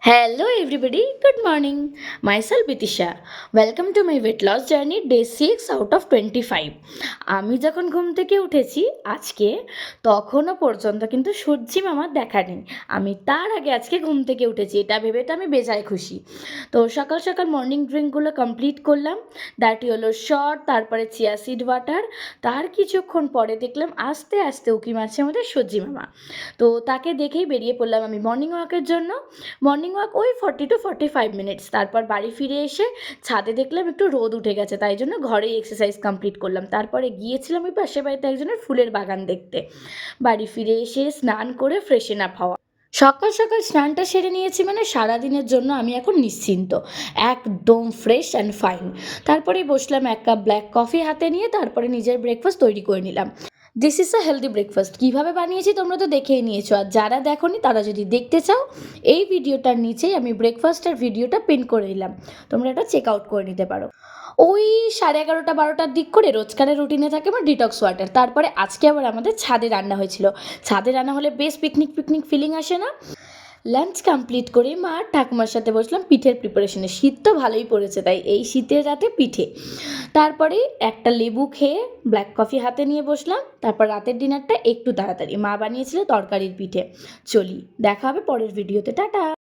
Hello everybody, good morning. Myself Bitisha. Welcome to my weight loss journey day 6 out of 25. আমি যখন ঘুম থেকে উঠেছি আজকে তখনও পর্যন্ত কিন্তু সূর্যি মামার দেখা নেই। আমি তার আগে আজকে ঘুম থেকে উঠেছি, এটা ভেবে তো আমি বেজায় খুশি। তো সকাল সকাল মর্নিং ড্রিঙ্কগুলো কমপ্লিট করলাম। দ্যাট হলো শর্ট, তারপরে চিয়া সিড ওয়াটার। তার কিছুক্ষণ পরে দেখলাম আস্তে আস্তে উঁকি মারছে আমাদের সূর্যি মামা। তো তাকে দেখেই বেরিয়ে পড়লাম আমি মর্নিং ওয়াকের জন্য। মর্নিং ওয়াক ওই 40 to 45 মিনিটস। তারপর বাড়ি ফিরে এসে ছাদে দেখলাম একটু রোদ উঠে গেছে, তাই জন্য ঘরেই এক্সারসাইজ কমপ্লিট করলাম। তারপরে গিয়েছিলাম ওই পাশের বাড়িতে একজনের ফুলের বাগান দেখতে। বাড়ি ফিরে এসে স্নান করে ফ্রেশন আপ হওয়া। সকাল সকাল স্নানটা সেরে নিয়েছি মানে সারাদিনের জন্য আমি এখন নিশ্চিন্ত, একদম ফ্রেশ অ্যান্ড ফাইন। তারপরে বসলাম এক কাপ ব্ল্যাক কফি হাতে নিয়ে, তারপরে নিজের ব্রেকফাস্ট তৈরি করে নিলাম। This is a healthy breakfast. কীভাবে বানিয়েছি তোমরা তো দেখেই নিয়েছো, আর যারা দেখোনি তারা যদি দেখতে চাও এই ভিডিওটার নিচেই আমি ব্রেকফাস্টের ভিডিওটা পিন করে দিলাম, তোমরা এটা চেক আউট করে নিতে পারো। ওই 11:30-12টার দিক করে রোজকারের রুটিনে থাকে আমার ডিটক্স ওয়াটার। তারপরে আজকে আবার আমাদের ছাদে রান্না হয়েছিল। ছাদে রান্না হলে বেশ পিকনিক পিকনিক ফিলিং আসে না? লাঞ্চ কমপ্লিট করে মা আর ঠাকুমার সাথে বসলাম পিঠের প্রিপারেশনে। শীত তো ভালোই পড়েছে, তাই এই শীতের রাতে পিঠে। তারপরে একটা লেবু খেয়ে ব্ল্যাক কফি হাতে নিয়ে বসলাম। তারপর রাতের ডিনারটা একটু তাড়াতাড়ি, মা বানিয়েছিল তরকারির পিঠে। চলি, দেখা হবে পরের ভিডিওতে, টাটা।